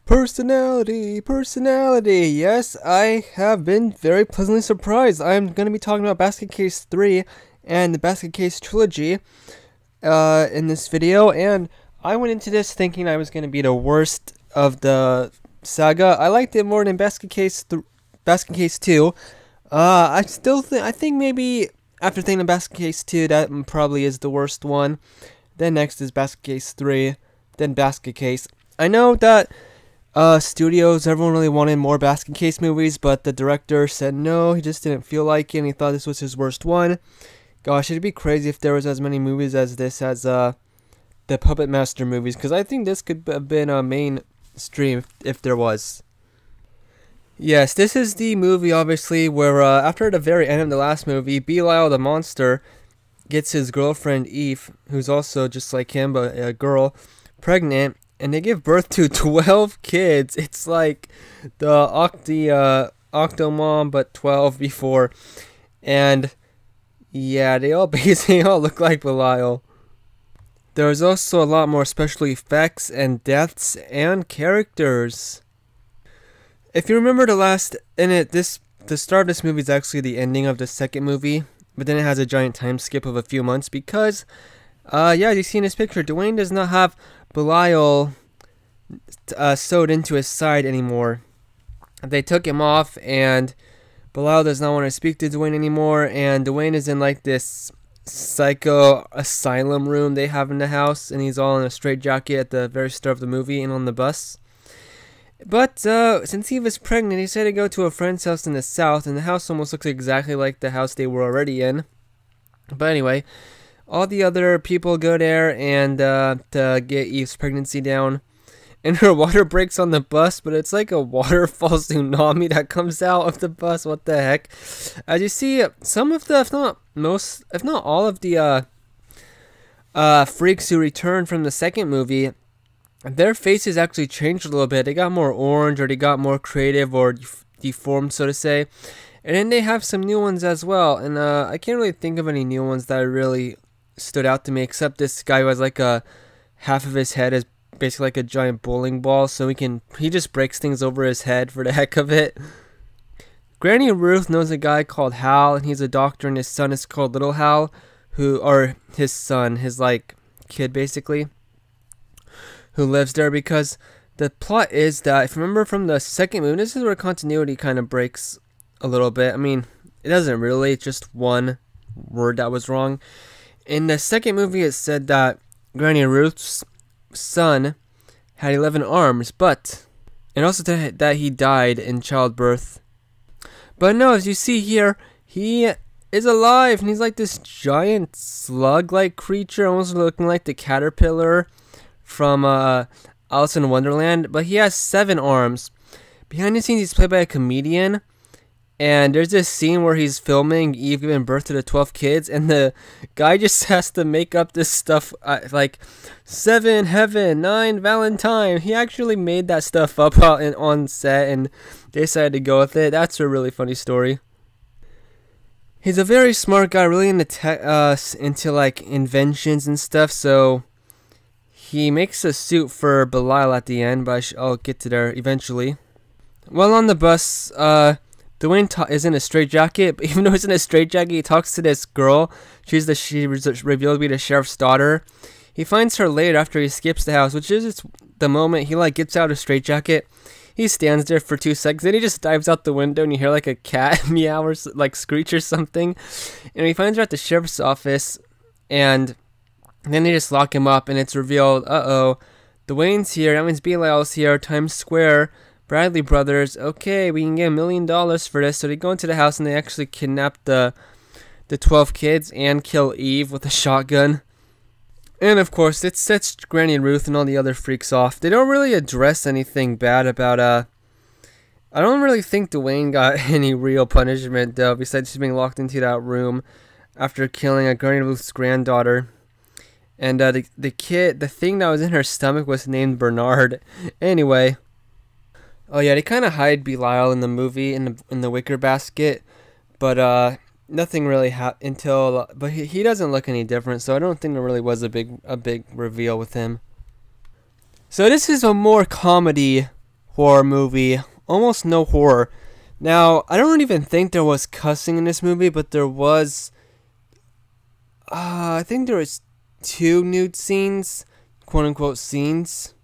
Personality. Yes, I have been very pleasantly surprised. I'm going to be talking about Basket Case 3 and the Basket Case trilogy in this video, and I went into this thinking I was going to be the worst of the saga. I liked it more than Basket Case 2. I think maybe after thinking of Basket Case 2, that probably is the worst one. Then next is Basket Case 3, then Basket Case. I know that studios, everyone really wanted more Basket Case movies, but the director said no, he just didn't feel like it, and he thought this was his worst one. Gosh, it'd be crazy if there was as many movies as this as the Puppet Master movies, because I think this could have been a mainstream if there was. Yes, this is the movie, obviously, where after the very end of the last movie, Belial the monster gets his girlfriend Eve, who's also just like him, but a girl, pregnant, and they give birth to 12 kids. It's like the Octomom, but 12 before. And yeah, they all basically all look like Belial. There's also a lot more special effects and deaths and characters. If you remember the start of this movie is actually the ending of the second movie, but then it has a giant time skip of a few months because, yeah, as you see in this picture, Dwayne does not have Belial sewed into his side anymore. They took him off, and Belial does not want to speak to Dwayne anymore, and Dwayne is in like this psycho asylum room they have in the house, and he's all in a straitjacket at the very start of the movie and on the bus. But since Eve was pregnant, he decided to go to a friend's house in the south, and the house almost looks exactly like the house they were already in. But anyway, all the other people go there and to get Eve's pregnancy down. And her water breaks on the bus, but it's like a waterfall tsunami that comes out of the bus. What the heck? As you see, some of the, if not all of the freaks who returned from the second movie, their faces actually changed a little bit. They got more orange, or they got more creative, or deformed, so to say. And then they have some new ones as well. And I can't really think of any new ones that really stood out to me, except this guy who has like half of his head is basically like a giant bowling ball, so he just breaks things over his head for the heck of it. Granny Ruth knows a guy called Hal, and he's a doctor, and his son is called Little Hal, his like kid basically, who lives there, because the plot is that, if you remember from the second movie, this is where continuity kind of breaks a little bit. I mean, it doesn't really, it's just one word that was wrong. In the second movie, it said that Granny Ruth's son had 11 arms, and also that he died in childbirth. But no, as you see here, he is alive, and he's like this giant slug-like creature, almost looking like the caterpillar from Alice in Wonderland, but he has 7 arms. Behind the scenes, he's played by a comedian, and there's this scene where he's filming Eve giving birth to the 12 kids, and the guy just has to make up this stuff like 7 heaven, 9 Valentine. He actually made that stuff up on set, and they decided to go with it. That's a really funny story. He's a very smart guy, really into like inventions and stuff, so he makes a suit for Belial at the end, but I'll get to there eventually. While on the bus, Dwayne is in a straitjacket, but even though he's in a straitjacket, he talks to this girl. She revealed to be the sheriff's daughter. He finds her later after he skips the house, which is the moment he like gets out of a straitjacket. He stands there for 2 seconds, then he just dives out the window, and you hear like a cat meow or like screech or something. And he finds her at the sheriff's office, and then they just lock him up, and it's revealed, Dwayne's here, that means Belial's here, Times Square, Bradley Brothers, okay, we can get $1 million for this. So they go into the house, and they actually kidnap the 12 kids and kill Eve with a shotgun. And of course, it sets Granny and Ruth and all the other freaks off. They don't really address anything bad about, I don't really think Dwayne got any real punishment, though, besides just being locked into that room after killing a Granny Ruth's granddaughter. And the thing that was in her stomach was named Bernard. Anyway. Oh yeah, they kind of hide Belial in the movie in the wicker basket, but nothing really happened until. But he doesn't look any different, so I don't think there really was a big reveal with him. So this is a more comedy horror movie. Almost no horror. Now, I don't even think there was cussing in this movie, but there was, I think there was 2 nude scenes, quote-unquote scenes.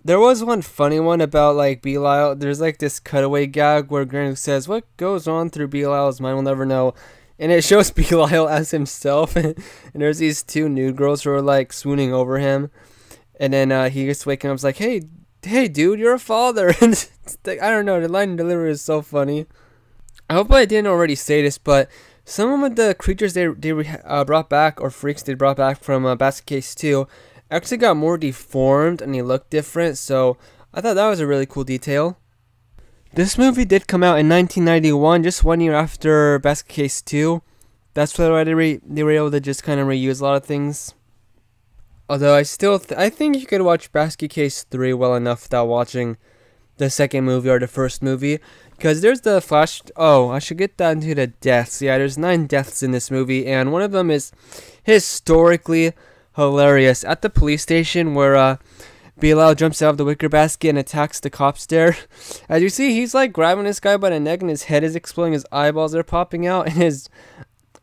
There was one funny one about, like, Belial. There's, like, this cutaway gag where Granny says, "What goes on through Belial's mind, we'll never know." And it shows Belial as himself, and there's these 2 nude girls who are, like, swooning over him. And then he gets waking up, and is like, hey, dude, you're a father. And I don't know, the line delivery is so funny. I hope I didn't already say this, but some of the creatures they brought back, or freaks they brought back from Basket Case 2, actually got more deformed and they looked different, so I thought that was a really cool detail. This movie did come out in 1991, just 1 year after Basket Case 2. That's why they were able to just kind of reuse a lot of things. Although I still I think you could watch Basket Case 3 well enough without watching the second movie or the first movie. Because there's the flash... Oh, I should get that into the deaths. Yeah, there's 9 deaths in this movie, and one of them is historically hilarious. At the police station where Belial jumps out of the wicker basket and attacks the cops there. As you see, he's like grabbing this guy by the neck and his head is exploding, his eyeballs are popping out, and his...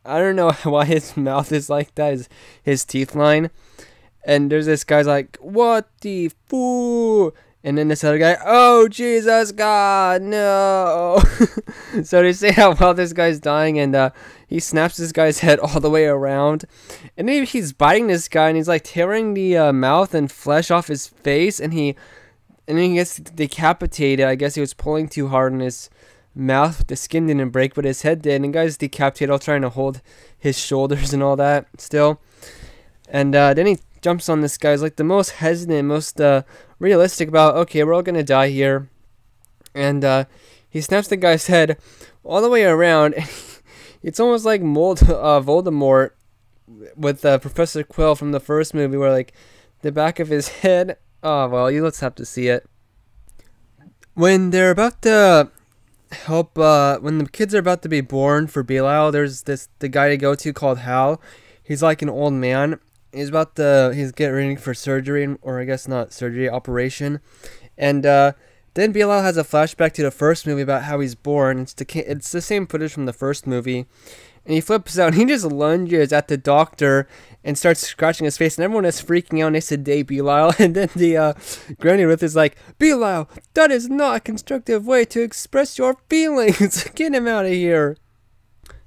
I don't know why his mouth is like that, his teeth line. And there's this guy's like, "What the fool?" And then this other guy, "Oh, Jesus God, no." So they say how well this guy's dying, and he snaps this guy's head all the way around. And then he's biting this guy, and he's like tearing the mouth and flesh off his face, and then he gets decapitated. I guess he was pulling too hard on his mouth. The skin didn't break, but his head did. And the guy's decapitated, all trying to hold his shoulders and all that still. And then he jumps on this guy. He's like the most hesitant, most realistic about, okay, we're all gonna die here. And he snaps the guy's head all the way around. It's almost like Voldemort with Professor Quill from the first movie, where like the back of his head. Oh well, you let's have to see it. When they're about to help, when the kids are about to be born for Belial, there's the guy to go to called Hal. He's like an old man. He's getting ready for surgery, or I guess not surgery, operation. And then Belial has a flashback to the first movie about how he's born. It's the same footage from the first movie. And he flips out and he just lunges at the doctor and starts scratching his face. And everyone is freaking out and they sedate Belial. And then the Granny Ruth is like, "Belial, that is not a constructive way to express your feelings. Get him out of here."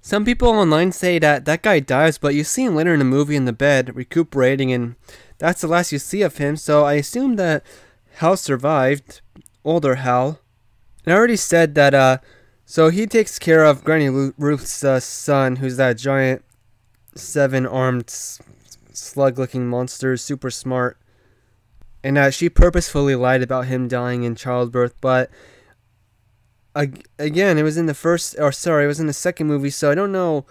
Some people online say that guy dies, but you see him later in the movie in the bed, recuperating, and that's the last you see of him, so I assume that Hal survived. Older Hal. And I already said that, so he takes care of Granny Ruth's son, who's that giant 7-armed slug-looking monster, super smart. And she purposefully lied about him dying in childbirth, but... Again, it was in the second movie, so I don't know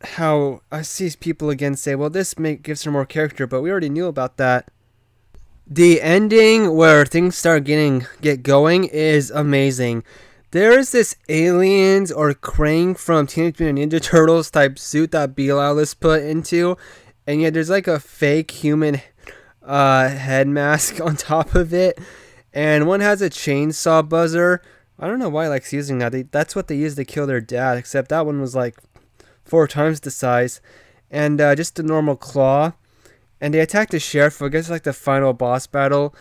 how I see people again say, well, this gives her more character, but we already knew about that. The ending where things start get going is amazing. There's this aliens or Krang from Teenage Mutant Ninja Turtles type suit that Belial is put into, and yet there's like a fake human head mask on top of it. And one has a chainsaw buzzer. I don't know why he likes using that. That's what they use to kill their dad, except that one was like 4 times the size. And just a normal claw. And they attack the sheriff, I guess like the final boss battle.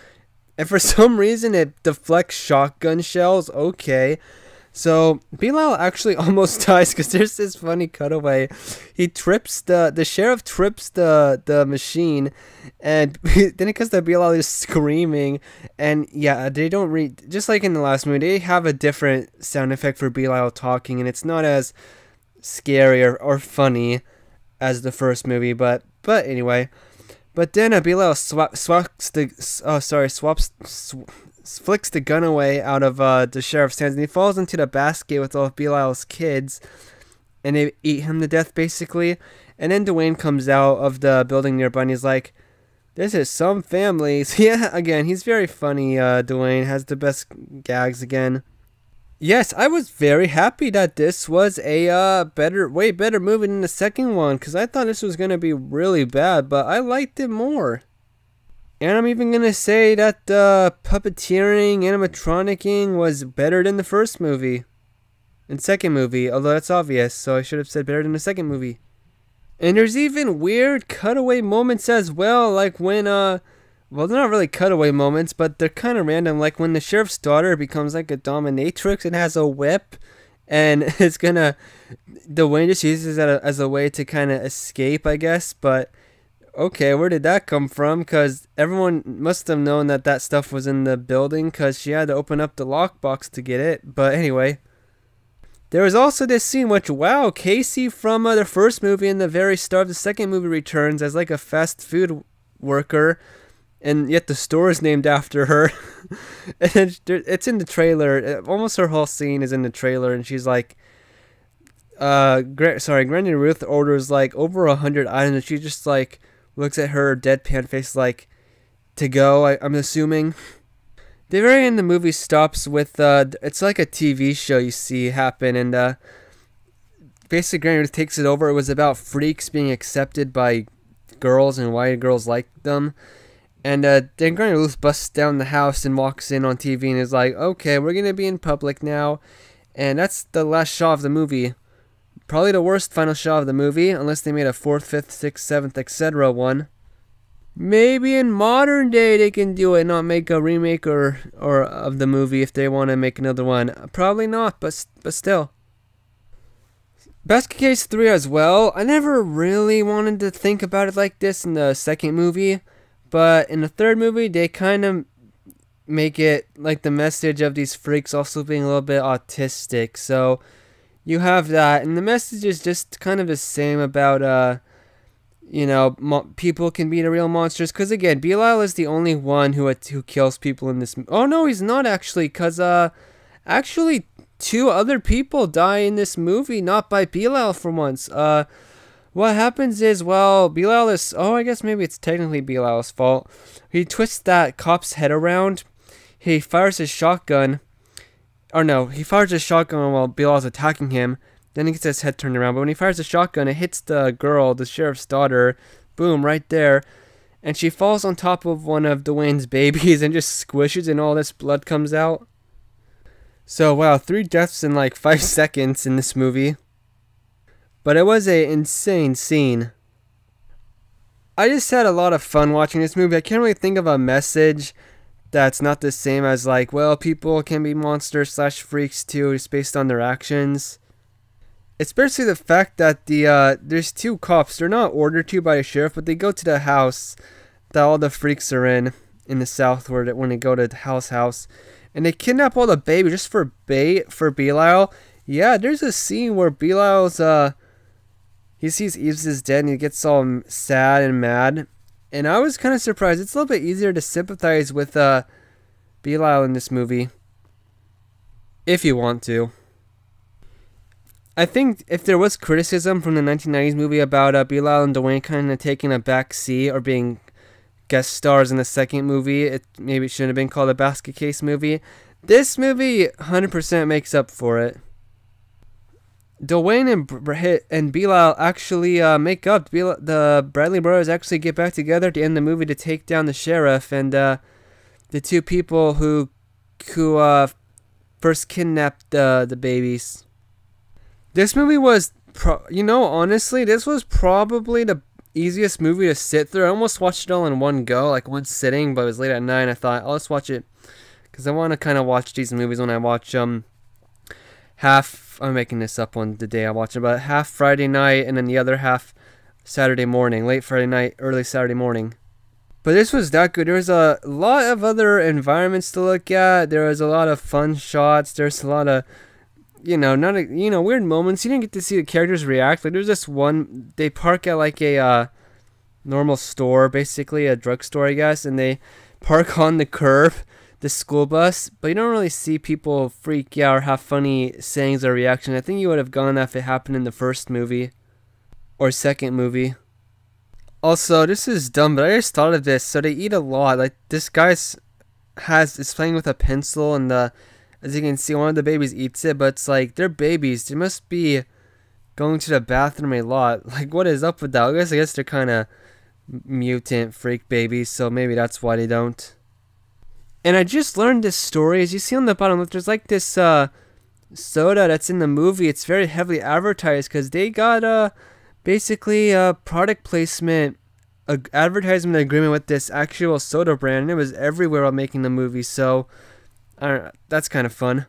And for some reason it deflects shotgun shells. Okay. So Belial actually almost dies because there's this funny cutaway. He trips the sheriff trips the machine, and then it cuts to Belial is screaming. And yeah, they don't just like in the last movie, they have a different sound effect for Belial talking, and it's not as scary or funny as the first movie. But anyway, but then Belial flicks the gun away out of the sheriff's hands, and he falls into the basket with all of Belial's kids, and they eat him to death basically. And then Dwayne comes out of the building nearby and he's like, "This is some families." Yeah, again, he's very funny. Dwayne has the best gags again. Yes, I was very happy that this was a way better movie than the second one, because I thought this was going to be really bad, but I liked it more. And I'm even gonna say that the puppeteering, animatronicking was better than the first movie and second movie, although that's obvious, so I should have said better than the second movie. And there's even weird cutaway moments as well, like when, well, they're not really cutaway moments, but they're kind of random, like when the sheriff's daughter becomes like a dominatrix and has a whip, and it's gonna, Dwayne just uses that as a way to kind of escape, I guess, but okay, where did that come from? Because everyone must have known that that stuff was in the building, because she had to open up the lockbox to get it, but anyway. There was also this scene which, wow, Casey from the first movie and the very start of the second movie returns as like a fast food worker, and yet the store is named after her. And it's in the trailer. Almost her whole scene is in the trailer, and she's like, Granny Ruth orders like over 100 items, and she just like looks at her deadpan face like, to go, I'm assuming. The very end of the movie stops with, it's like a TV show you see happen, and basically Granny Ruth takes it over. It was about freaks being accepted by girls and why girls like them. And then Granny Ruth busts down the house and walks in on TV and is like, okay, we're going to be in public now. And that's the last shot of the movie. Probably the worst final shot of the movie, unless they made a 4th, 5th, 6th, 7th, etc. one. Maybe in modern day they can do it, not make a remake or of the movie if they want to make another one. Probably not, but still. Basket Case 3 as well. I never really wanted to think about it like this in the second movie, but in the third movie they kind of make it like the message of these freaks also being a little bit autistic. So you have that, and the message is just kind of the same about you know, people can be the real monsters. Because again, Belial is the only one who kills people in this. Oh no, he's not actually. Because actually, 2 other people die in this movie, not by Belial for once. What happens is, well, Belial is. Oh, I guess maybe it's technically Belial's fault. He twists that cop's head around. He fires his shotgun. Or no, he fires his shotgun while Belial's attacking him. Then he gets his head turned around, but when he fires the shotgun, it hits the girl, the sheriff's daughter, boom, right there, and she falls on top of one of Dwayne's babies and just squishes, and all this blood comes out. So, wow, 3 deaths in like 5 seconds in this movie. But it was an insane scene. I just had a lot of fun watching this movie. I can't really think of a message that's not the same as like, well, people can be monsters / freaks too, just based on their actions. Especially the fact that there's 2 cops. They're not ordered to by a sheriff, but they go to the house that all the freaks are in the South, when they go to the house, and they kidnap all the babies just for bait for Belial. Yeah, there's a scene where Belial's he sees Eves is dead and he gets all sad and mad, and I was kind of surprised. It's a little bit easier to sympathize with Belial in this movie, if you want to. I think if there was criticism from the 1990s movie about Belial and Dwayne kind of taking a back seat or being guest stars in the second movie, maybe it shouldn't have been called a Basket Case movie. This movie 100% makes up for it. Dwayne and Belial actually make up. The Bradley brothers actually get back together at the end of the movie to take down the sheriff and the 2 people who first kidnapped the babies. This movie was, honestly, this was probably the easiest movie to sit through. I almost watched it all in one go, like one sitting, but it was late at night. I thought, I'll just watch it, because I want to kind of watch these movies when I watch half, I'm making this up on the day I watch it, but half Friday night, and then the other half Saturday morning, late Friday night, early Saturday morning. But this was that good. There was a lot of other environments to look at. There was a lot of fun shots. There's a lot of weird moments. You didn't get to see the characters react. Like, there's this one, they park at like a normal store, basically a drugstore, I guess, and they park on the curb, the school bus, but you don't really see people freak out or have funny sayings or reaction. I think you would have gone that if it happened in the first movie or second movie. Also, this is dumb, but I just thought of this. So they eat a lot. Like, this guy is playing with a pencil, and as you can see, one of the babies eats it, but it's like, they're babies. They must be going to the bathroom a lot. Like, what is up with that? I guess they're kind of mutant freak babies, so maybe that's why they don't. And I just learned this story. As you see on the bottom left, there's like this soda that's in the movie. It's very heavily advertised because they got basically a product placement, a advertisement agreement with this actual soda brand, and it was everywhere while making the movie. So I don't know, that's kind of fun.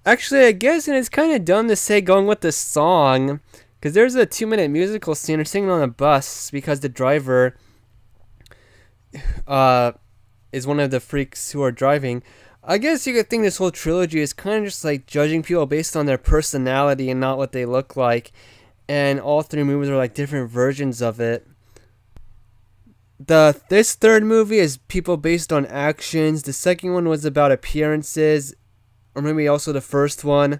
Actually, I guess, and it's kind of dumb to say going with the song, because there's a 2-minute musical scene they're singing on a bus because the driver is one of the freaks who are driving. I guess you could think this whole trilogy is kind of just like judging people based on their personality and not what they look like. And all 3 movies are like different versions of it. This third movie is people based on actions. The second one was about appearances. Or maybe also the first one.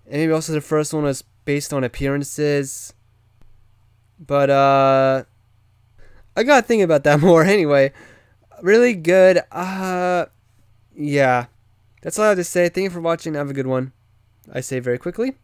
And maybe also the first one was based on appearances. But, I gotta think about that more. Anyway, really good. Yeah. That's all I have to say. Thank you for watching. Have a good one. I say very quickly.